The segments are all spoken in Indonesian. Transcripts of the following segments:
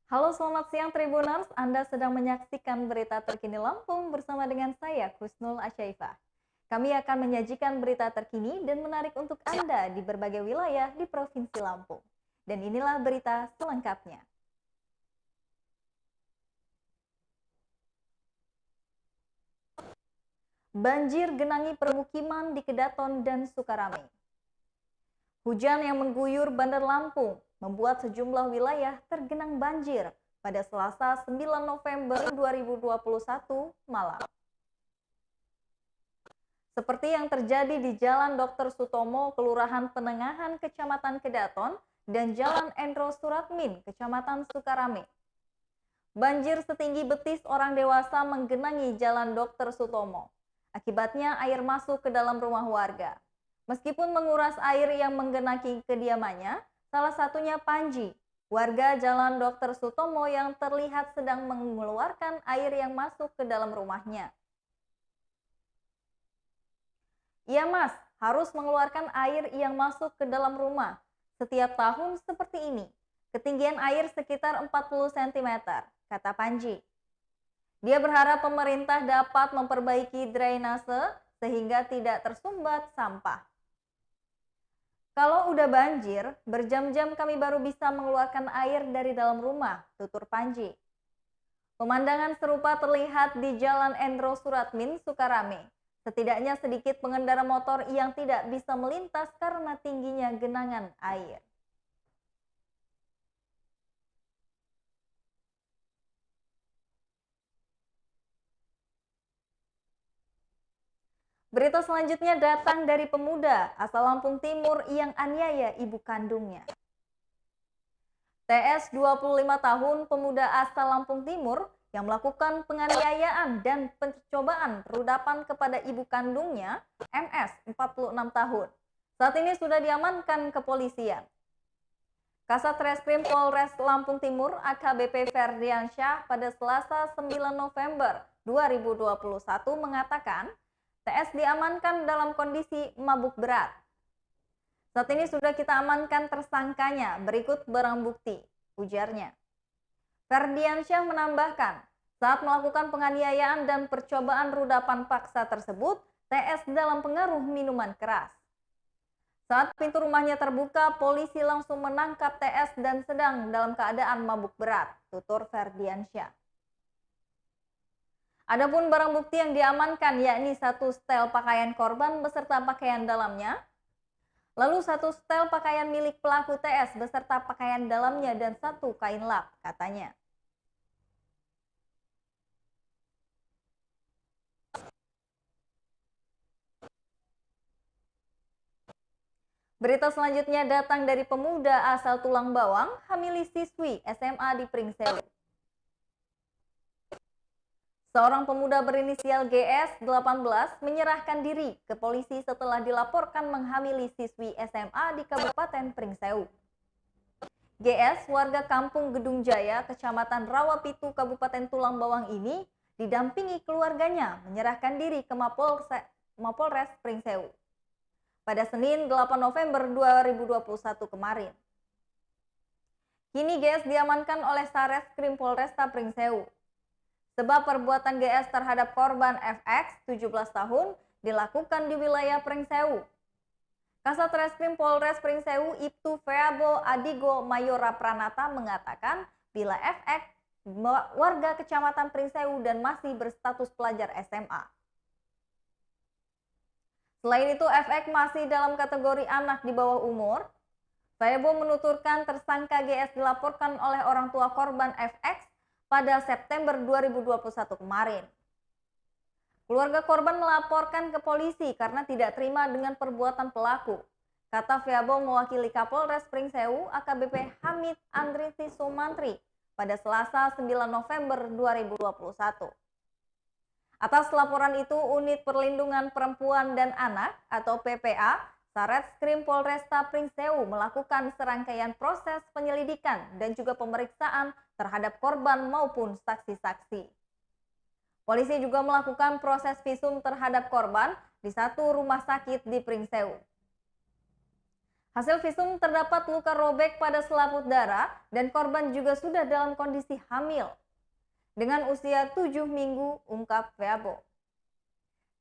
Halo, selamat siang Tribuners. Anda sedang menyaksikan berita terkini Lampung bersama dengan saya, Kusnul Asyaifah. Kami akan menyajikan berita terkini dan menarik untuk Anda di berbagai wilayah di Provinsi Lampung. Dan inilah berita selengkapnya. Banjir genangi permukiman di Kedaton dan Sukarame. Hujan yang mengguyur Bandar Lampung membuat sejumlah wilayah tergenang banjir pada Selasa 9 November 2021 malam. Seperti yang terjadi di Jalan Dr. Sutomo, Kelurahan Penengahan, Kecamatan Kedaton, dan Jalan Endro Suratmin, Kecamatan Sukarame. Banjir setinggi betis orang dewasa menggenangi Jalan Dr. Sutomo. Akibatnya air masuk ke dalam rumah warga. Meskipun menguras air yang menggenangi kediamannya, salah satunya Panji, warga Jalan Dr. Sutomo yang terlihat sedang mengeluarkan air yang masuk ke dalam rumahnya. Iya mas, harus mengeluarkan air yang masuk ke dalam rumah. Setiap tahun seperti ini. Ketinggian air sekitar 40 cm, kata Panji. Dia berharap pemerintah dapat memperbaiki drainase sehingga tidak tersumbat sampah. Kalau udah banjir, berjam-jam kami baru bisa mengeluarkan air dari dalam rumah, tutur Panji. Pemandangan serupa terlihat di Jalan Endro Suratmin, Sukarame. Setidaknya sedikit pengendara motor yang tidak bisa melintas karena tingginya genangan air. Berita selanjutnya datang dari pemuda asal Lampung Timur yang aniaya ibu kandungnya. TS 25 tahun pemuda asal Lampung Timur yang melakukan penganiayaan dan percobaan perudapan kepada ibu kandungnya, MS 46 tahun. Saat ini sudah diamankan kepolisian. Kasat Reskrim Polres Lampung Timur AKBP Ferdiansyah pada Selasa 9 November 2021 mengatakan TS diamankan dalam kondisi mabuk berat. Saat ini sudah kita amankan tersangkanya, berikut barang bukti, ujarnya. Ferdiansyah menambahkan, saat melakukan penganiayaan dan percobaan rudapan paksa tersebut, TS dalam pengaruh minuman keras. Saat pintu rumahnya terbuka, polisi langsung menangkap TS dan sedang dalam keadaan mabuk berat, tutur Ferdiansyah. Adapun barang bukti yang diamankan yakni satu setel pakaian korban beserta pakaian dalamnya, lalu satu setel pakaian milik pelaku TS beserta pakaian dalamnya dan satu kain lap, katanya. Berita selanjutnya datang dari pemuda asal Tulang Bawang, hamili siswi SMA di Pringsewu. Seorang pemuda berinisial GS 18 menyerahkan diri ke polisi setelah dilaporkan menghamili siswi SMA di Kabupaten Pringsewu. GS, warga Kampung Gedung Jaya, Kecamatan Rawapitu, Kabupaten Tulang Bawang ini didampingi keluarganya menyerahkan diri ke Mapolres Pringsewu pada Senin 8 November 2021 kemarin. Kini GS diamankan oleh Sareskrim Polresta Pringsewu. Sebab perbuatan GS terhadap korban FX 17 tahun dilakukan di wilayah Pringsewu. Kasat Reskrim Polres Pringsewu Ibtu Feabo Adigo Mayora Pranata mengatakan bila FX warga Kecamatan Pringsewu dan masih berstatus pelajar SMA. Selain itu FX masih dalam kategori anak di bawah umur. Feabo menuturkan tersangka GS dilaporkan oleh orang tua korban FX pada September 2021 kemarin. Keluarga korban melaporkan ke polisi karena tidak terima dengan perbuatan pelaku. Kata Feabo mewakili Kapolres Pringsewu AKBP Hamid Andriti Sumantri pada Selasa 9 November 2021. Atas laporan itu, Unit Perlindungan Perempuan dan Anak atau PPA Sareskrim Polresta Pringsewu melakukan serangkaian proses penyelidikan dan juga pemeriksaan terhadap korban maupun saksi-saksi. Polisi juga melakukan proses visum terhadap korban di satu rumah sakit di Pringsewu. Hasil visum terdapat luka robek pada selaput darah dan korban juga sudah dalam kondisi hamil. Dengan usia 7 minggu, ungkap Feabo.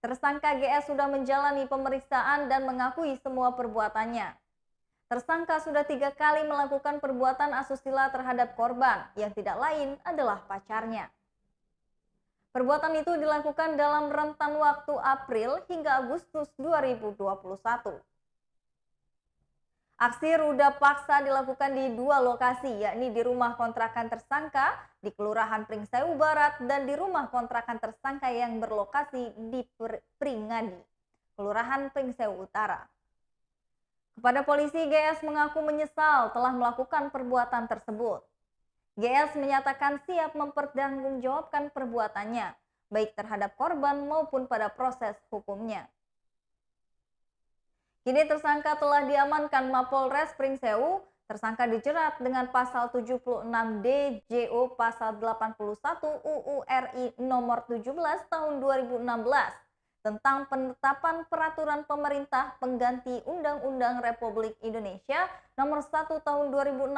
Tersangka GS sudah menjalani pemeriksaan dan mengakui semua perbuatannya. Tersangka sudah 3 kali melakukan perbuatan asusila terhadap korban yang tidak lain adalah pacarnya. Perbuatan itu dilakukan dalam rentan waktu April hingga Agustus 2021. Aksi ruda paksa dilakukan di 2 lokasi, yakni di rumah kontrakan tersangka di Kelurahan Pringsewu Barat dan di rumah kontrakan tersangka yang berlokasi di Pringadi, Kelurahan Pringsewu Utara. Kepada polisi, GS mengaku menyesal telah melakukan perbuatan tersebut. GS menyatakan siap mempertanggungjawabkan perbuatannya, baik terhadap korban maupun pada proses hukumnya. Kini tersangka telah diamankan Mapolres Pringsewu. Tersangka dijerat dengan pasal 76D JO pasal 81 UU RI nomor 17 tahun 2016 tentang penetapan peraturan pemerintah pengganti Undang-Undang Republik Indonesia nomor 1 tahun 2016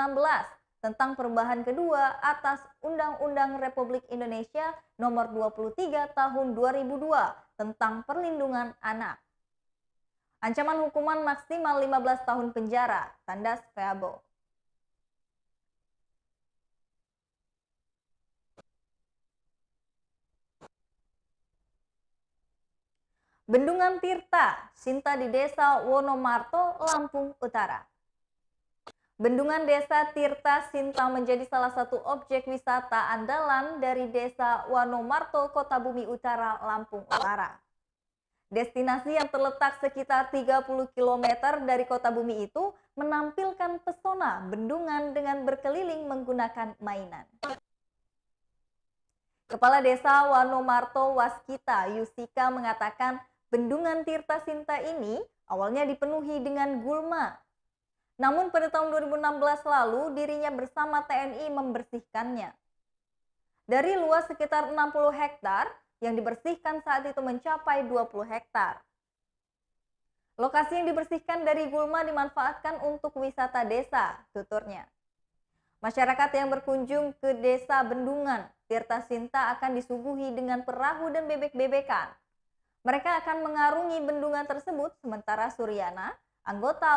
tentang perubahan kedua atas Undang-Undang Republik Indonesia nomor 23 tahun 2002 tentang perlindungan anak. Ancaman hukuman maksimal 15 tahun penjara, tandas Feabo. Bendungan Tirta, Sinta di Desa Wonomarto, Lampung Utara. Bendungan Desa Tirta Sinta menjadi salah satu objek wisata andalan dari Desa Wonomarto, Kota Bumi Utara, Lampung Utara. Destinasi yang terletak sekitar 30 km dari Kota Bumi itu menampilkan pesona bendungan dengan berkeliling menggunakan mainan. Kepala Desa Wonomarto Waskita Yusika mengatakan Bendungan Tirta Sinta ini awalnya dipenuhi dengan gulma. Namun pada tahun 2016 lalu dirinya bersama TNI membersihkannya. Dari luas sekitar 60 hektar, yang dibersihkan saat itu mencapai 20 hektar. Lokasi yang dibersihkan dari gulma dimanfaatkan untuk wisata desa, tuturnya. Masyarakat yang berkunjung ke desa Bendungan Tirta Sinta akan disuguhi dengan perahu dan bebek-bebekan. Mereka akan mengarungi bendungan tersebut, sementara Suryana, anggota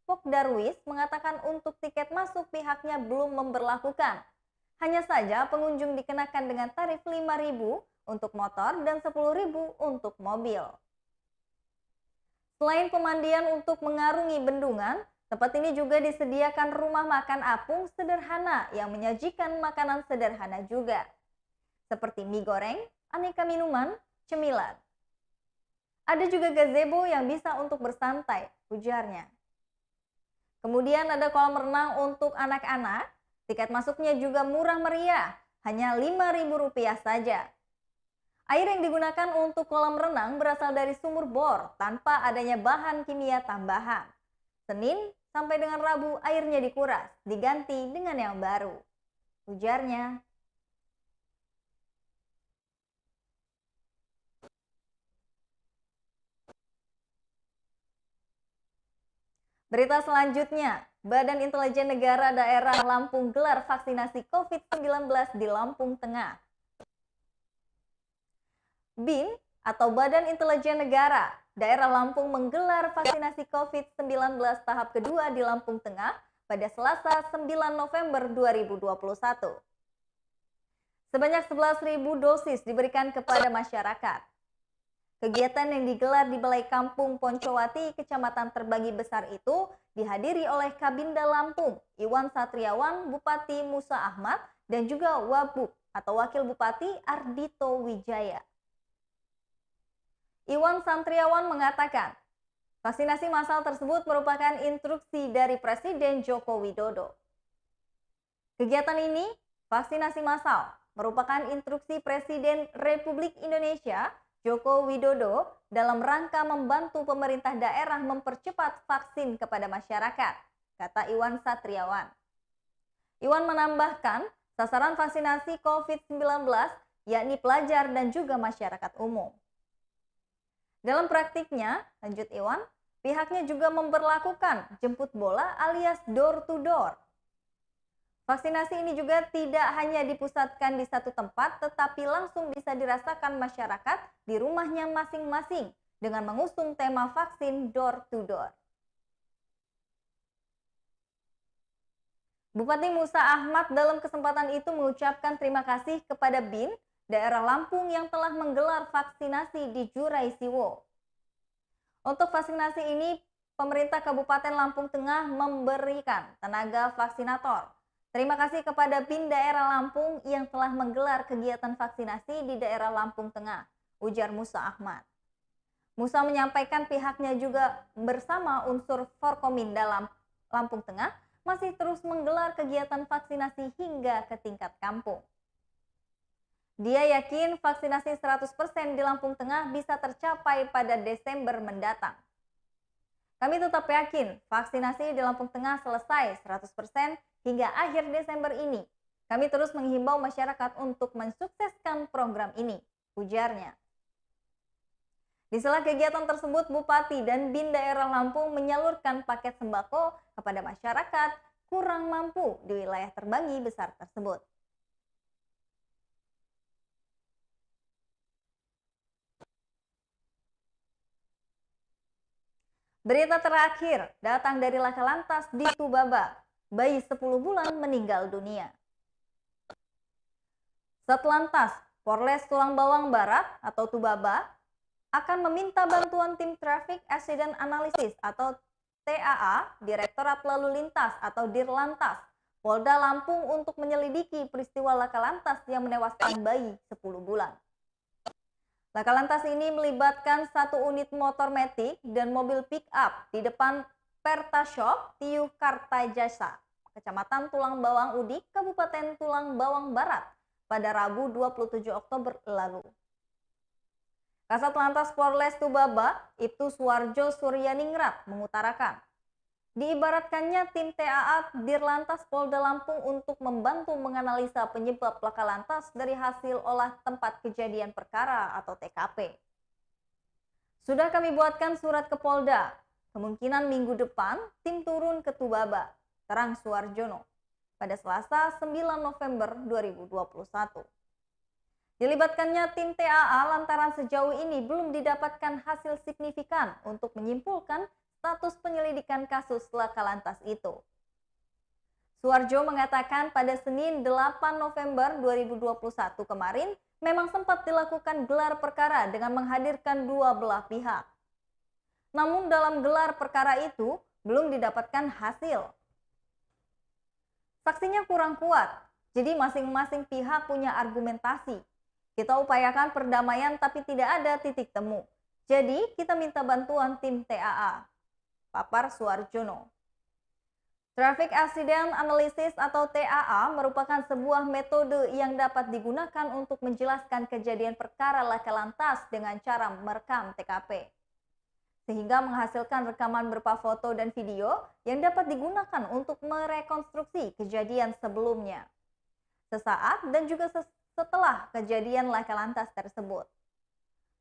Pokdarwis, mengatakan untuk tiket masuk pihaknya belum memberlakukan. Hanya saja pengunjung dikenakan dengan tarif 5.000 untuk motor dan 10.000 untuk mobil. Selain pemandian untuk mengarungi bendungan, tempat ini juga disediakan rumah makan apung sederhana yang menyajikan makanan sederhana juga, seperti mie goreng, aneka minuman, cemilan. Ada juga gazebo yang bisa untuk bersantai, ujarnya. Kemudian ada kolam renang untuk anak-anak. Tiket masuknya juga murah meriah, hanya Rp5.000 saja. Air yang digunakan untuk kolam renang berasal dari sumur bor tanpa adanya bahan kimia tambahan. Senin sampai dengan Rabu airnya dikuras, diganti dengan yang baru, ujarnya. Berita selanjutnya, Badan Intelijen Negara Daerah Lampung gelar vaksinasi COVID-19 di Lampung Tengah. BIN atau Badan Intelijen Negara Daerah Lampung menggelar vaksinasi COVID-19 tahap kedua di Lampung Tengah pada Selasa 9 November 2021. Sebanyak 11.000 dosis diberikan kepada masyarakat. Kegiatan yang digelar di Balai Kampung Poncowati, Kecamatan Terbagi Besar itu dihadiri oleh Kabinda Lampung, Iwan Satriawan, Bupati Musa Ahmad, dan juga Wabub atau Wakil Bupati Ardito Wijaya. Iwan Satriawan mengatakan, vaksinasi massal tersebut merupakan instruksi dari Presiden Joko Widodo. Kegiatan ini, vaksinasi massal, merupakan instruksi Presiden Republik Indonesia Joko Widodo dalam rangka membantu pemerintah daerah mempercepat vaksin kepada masyarakat, kata Iwan Satriawan. Iwan menambahkan, sasaran vaksinasi COVID-19 yakni pelajar dan juga masyarakat umum. Dalam praktiknya, lanjut Iwan, Pihaknya juga memberlakukan jemput bola alias door to door. Vaksinasi ini juga tidak hanya dipusatkan di satu tempat, tetapi langsung bisa dirasakan masyarakat di rumahnya masing-masing dengan mengusung tema vaksin door to door. Bupati Musa Ahmad dalam kesempatan itu mengucapkan terima kasih kepada BIN daerah Lampung yang telah menggelar vaksinasi di Jurai Siwo. Untuk vaksinasi ini, pemerintah Kabupaten Lampung Tengah memberikan tenaga vaksinator. Terima kasih kepada BIN daerah Lampung yang telah menggelar kegiatan vaksinasi di daerah Lampung Tengah, ujar Musa Ahmad. Musa menyampaikan pihaknya juga bersama unsur Forkominda Lampung Tengah masih terus menggelar kegiatan vaksinasi hingga ke tingkat kampung. Dia yakin vaksinasi 100% di Lampung Tengah bisa tercapai pada Desember mendatang. Kami tetap yakin vaksinasi di Lampung Tengah selesai 100% hingga akhir Desember ini. Kami terus menghimbau masyarakat untuk mensukseskan program ini, ujarnya. Di sela kegiatan tersebut, Bupati dan BIN daerah Lampung menyalurkan paket sembako kepada masyarakat kurang mampu di wilayah terbagi besar tersebut. Berita terakhir datang dari Laka Lantas di Tubaba. Bayi 10 bulan meninggal dunia. Satlantas Polres Tulang Bawang Barat atau Tubaba akan meminta bantuan tim Traffic Accident Analysis atau TAA, Direktorat Lalu Lintas atau Dirlantas, Polda Lampung untuk menyelidiki peristiwa laka lantas yang menewaskan bayi 10 bulan. Laka lantas ini melibatkan satu unit motor metik dan mobil pick-up di depan Pertashop Tiu Kartajasa, Kecamatan Tulang Bawang Udik, Kabupaten Tulang Bawang Barat pada Rabu 27 Oktober lalu. Kasat Lantas Polres Tubaba, Ibtu Suwarjo Suryaningrat mengutarakan, diibaratkannya tim TAA Dirlantas Polda Lampung untuk membantu menganalisa penyebab laka lantas dari hasil olah tempat kejadian perkara atau TKP. Sudah kami buatkan surat ke Polda, kemungkinan minggu depan tim turun ke Tubaba, terang Suwarjono, pada Selasa 9 November 2021. Dilibatkannya tim TAA lantaran sejauh ini belum didapatkan hasil signifikan untuk menyimpulkan status penyelidikan kasus laka lantas itu. Suwarjo mengatakan pada Senin 8 November 2021 kemarin memang sempat dilakukan gelar perkara dengan menghadirkan dua belah pihak. Namun dalam gelar perkara itu belum didapatkan hasil. Saksinya kurang kuat, jadi masing-masing pihak punya argumentasi. Kita upayakan perdamaian tapi tidak ada titik temu. Jadi kita minta bantuan tim TAA. Papar Suwarjono. Traffic Accident Analysis atau TAA merupakan sebuah metode yang dapat digunakan untuk menjelaskan kejadian perkara laka lantas dengan cara merekam TKP. Sehingga menghasilkan rekaman berupa foto dan video yang dapat digunakan untuk merekonstruksi kejadian sebelumnya, sesaat dan juga setelah kejadian laka lantas tersebut.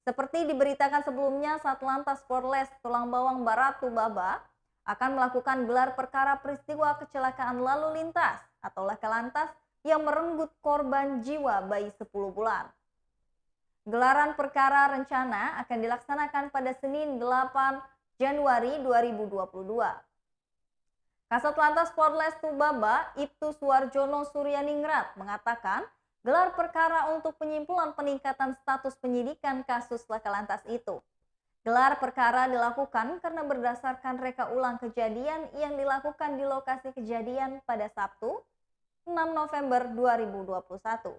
Seperti diberitakan sebelumnya, Satlantas Polres Tulang Bawang Barat Tubaba akan melakukan gelar perkara peristiwa kecelakaan lalu lintas atau laka lantas yang merenggut korban jiwa bayi 10 bulan. Gelaran perkara rencana akan dilaksanakan pada Senin 8 Januari 2022. Kasat Lantas Polres Tubaba, Ibtu Suwarjono Suryaningrat mengatakan, gelar perkara untuk penyimpulan peningkatan status penyidikan kasus laka lantas itu. Gelar perkara dilakukan karena berdasarkan reka ulang kejadian yang dilakukan di lokasi kejadian pada Sabtu 6 November 2021.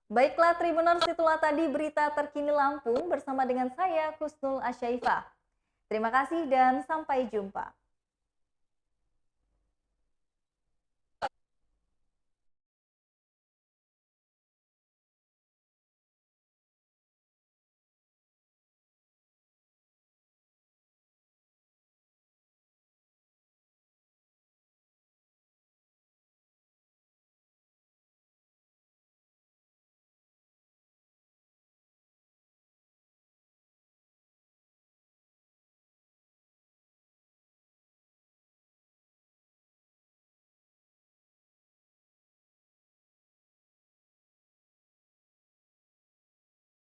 Baiklah Tribuners, itulah tadi berita terkini Lampung bersama dengan saya Kusnul Asyaifah. Terima kasih dan sampai jumpa.